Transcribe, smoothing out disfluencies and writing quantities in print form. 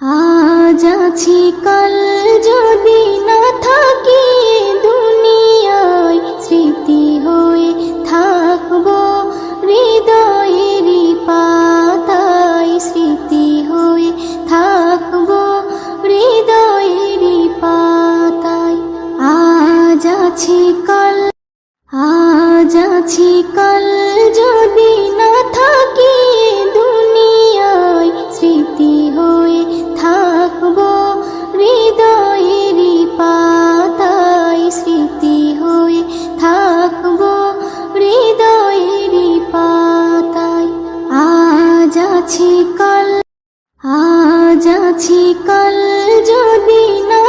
আজ আছি কাল যদি না থাকি দুনিয়ায়, স্মৃতি হয়ে থাকবো হৃদয়েরই পাতায়, স্মৃতি হয়ে থাকবো হৃদয়েরই পাতায়। আজ আছি কাল, আজ আছি কাল যদি না থাকি দুনিয়ায়, স্মৃতি হয়ে থাকবো হৃদয়েরই পাতায়, স্মৃতি হয়ে থাকবো হৃদয়েরই পাতায়। আজ আছি কাল, আজ আছি কাল যদি না